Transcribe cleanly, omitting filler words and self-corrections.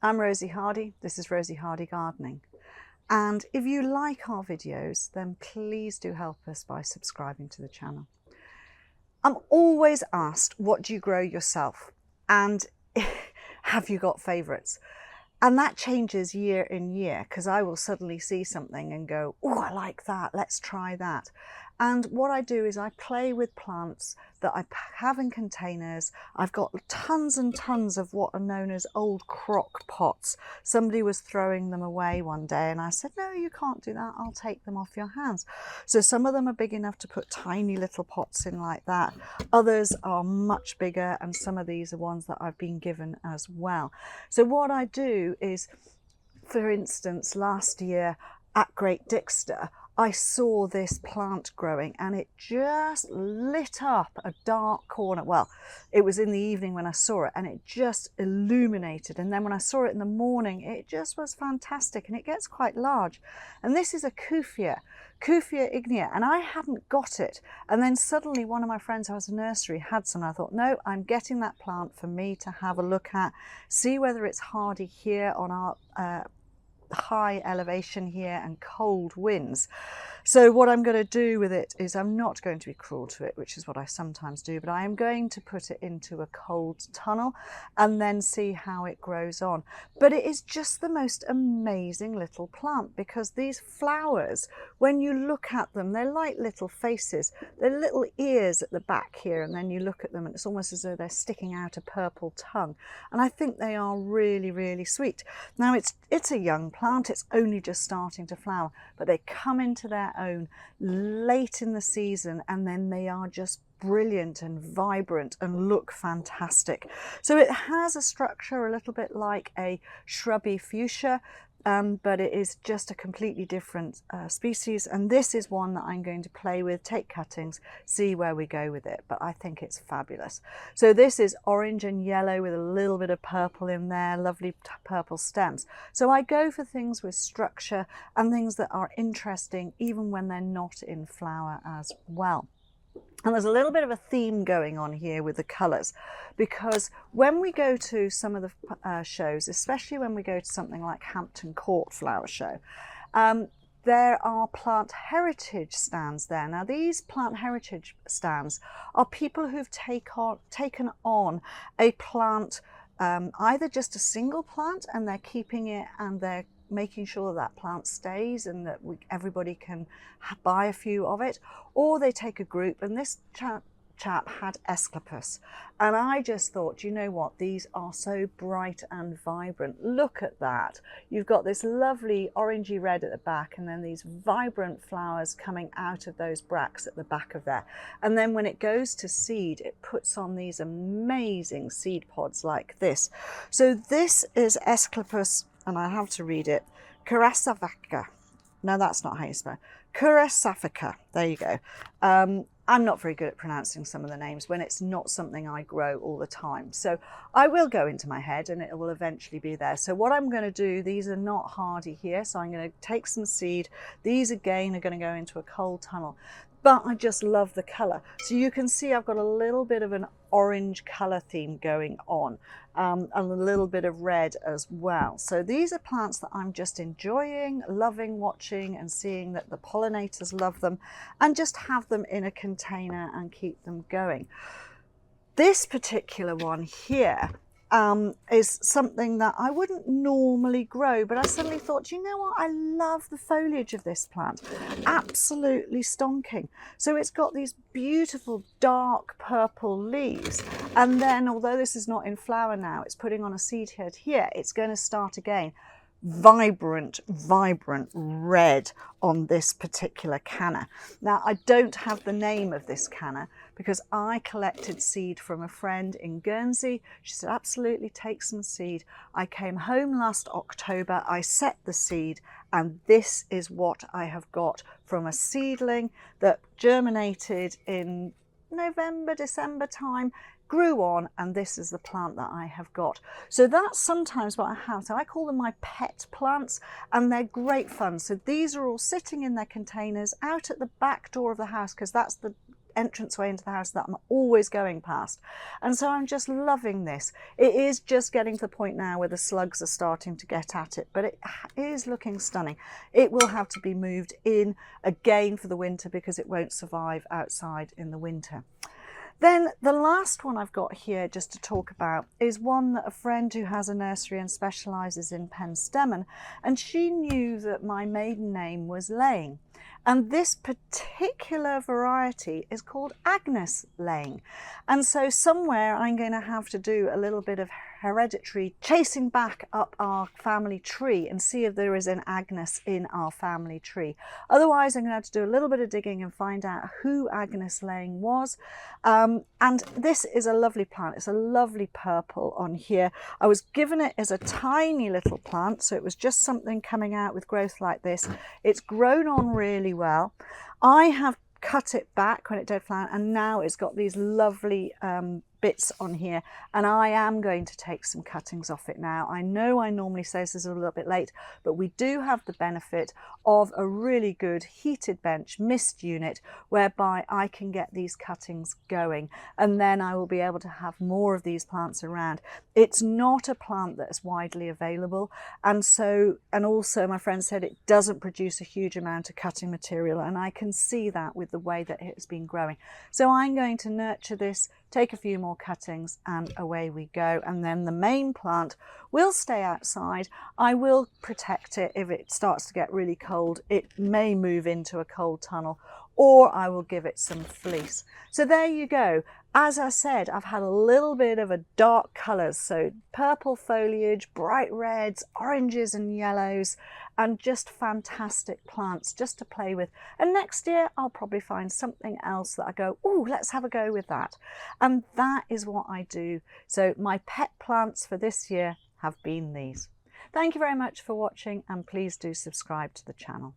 I'm Rosie Hardy, this is Rosie Hardy Gardening, and if you like our videos then please do help us by subscribing to the channel. I'm always asked, what do you grow yourself, and have you got favourites? And that changes year in year, because I will suddenly see something and go, oh, I like that, let's try that. And what I do is I play with plants that I have in containers. I've got tons and tons of what are known as old crock pots. Somebody was throwing them away one day and I said, no, you can't do that, I'll take them off your hands. So some of them are big enough to put tiny little pots in like that. Others are much bigger, and some of these are ones that I've been given as well. So what I do is, for instance, last year at Great Dixter, I saw this plant growing and it just lit up a dark corner. Well, it was in the evening when I saw it and it just illuminated. And then when I saw it in the morning, it just was fantastic, and it gets quite large. And this is a Cuphea ignea, and I hadn't got it. And then suddenly one of my friends who has a nursery had some. And I thought, no, I'm getting that plant for me to have a look at, see whether it's hardy here on our high elevation here and cold winds. So what I'm going to do with it is, I'm not going to be cruel to it, which is what I sometimes do, but I am going to put it into a cold tunnel and then see how it grows on. But it is just the most amazing little plant, because these flowers, when you look at them, they're like little faces. They're little ears at the back here, and then you look at them and it's almost as though they're sticking out a purple tongue. And I think they are really, really sweet. Now it's a young plant, it's only just starting to flower, but they come into their own late in the season, and then they are just brilliant and vibrant and look fantastic. So it has a structure a little bit like a shrubby fuchsia, but it is just a completely different species, and this is one that I'm going to play with, take cuttings, see where we go with it, but I think it's fabulous. So this is orange and yellow with a little bit of purple in there, lovely purple stems. So I go for things with structure and things that are interesting even when they're not in flower as well. And there's a little bit of a theme going on here with the colours, because when we go to some of the shows, especially when we go to something like Hampton Court Flower Show, there are plant heritage stands there. Now these plant heritage stands are people who've taken on a plant, either just a single plant, and they're keeping it and they're making sure that plant stays and that everybody can buy a few of it, or they take a group. And this chap had Asclepias, and I just thought, you know what, these are so bright and vibrant. Look at that. You've got this lovely orangey red at the back, and then these vibrant flowers coming out of those bracts at the back of there. And then when it goes to seed, it puts on these amazing seed pods like this. So this is Asclepias, and I have to read it, curassavica. No, that's not how you spell it. Curassavica. There you go. I'm not very good at pronouncing some of the names when it's not something I grow all the time. So I will go into my head and it will eventually be there. So what I'm going to do, these are not hardy here, so I'm going to take some seed. These again are going to go into a cold tunnel. But I just love the colour. So you can see I've got a little bit of an orange colour theme going on, and a little bit of red as well. So these are plants that I'm just enjoying, loving, watching and seeing that the pollinators love them, and just have them in a container and keep them going. This particular one here is something that I wouldn't normally grow, but I suddenly thought, you know what, I love the foliage of this plant, absolutely stonking. So it's got these beautiful dark purple leaves, and then although this is not in flower now, it's putting on a seed head here, it's going to start again. Vibrant red on this particular canna. Now I don't have the name of this canna because I collected seed from a friend in Guernsey. She said absolutely take some seed. I came home last October, I set the seed, and this is what I have got from a seedling that germinated in November, December time, grew on, and this is the plant that I have got. So that's sometimes what I have. So I call them my pet plants, and they're great fun. So these are all sitting in their containers out at the back door of the house, because that's the entranceway into the house that I'm always going past. And so I'm just loving this. It is just getting to the point now where the slugs are starting to get at it, but it is looking stunning. It will have to be moved in again for the winter because it won't survive outside in the winter. Then the last one I've got here just to talk about is one that a friend who has a nursery and specialises in Penstemon, and she knew that my maiden name was Laing. And this particular variety is called Agnes Laing. And so somewhere I'm going to have to do a little bit of hereditary chasing back up our family tree and see if there is an Agnes in our family tree. Otherwise, I'm going to have to do a little bit of digging and find out who Agnes Laing was. And this is a lovely plant. It's a lovely purple on here. I was given it as a tiny little plant, so it was just something coming out with growth like this. It's grown on really well. I have cut it back when it dead flowered, and now it's got these lovely bits on here, and I am going to take some cuttings off it now. I know I normally say this is a little bit late, but we do have the benefit of a really good heated bench mist unit whereby I can get these cuttings going, and then I will be able to have more of these plants around. It's not a plant that is widely available, and also my friend said it doesn't produce a huge amount of cutting material, and I can see that with the way that it has been growing. So I'm going to nurture this, take a few more cuttings, and away we go. And then the main plant will stay outside. I will protect it if it starts to get really cold. It may move into a cold tunnel, or I will give it some fleece. So there you go. As I said, I've had a little bit of a dark colours, so purple foliage, bright reds, oranges and yellows, and just fantastic plants just to play with. And next year I'll probably find something else that I go, oh, let's have a go with that. And that is what I do. So my pet plants for this year have been these. Thank you very much for watching, and please do subscribe to the channel.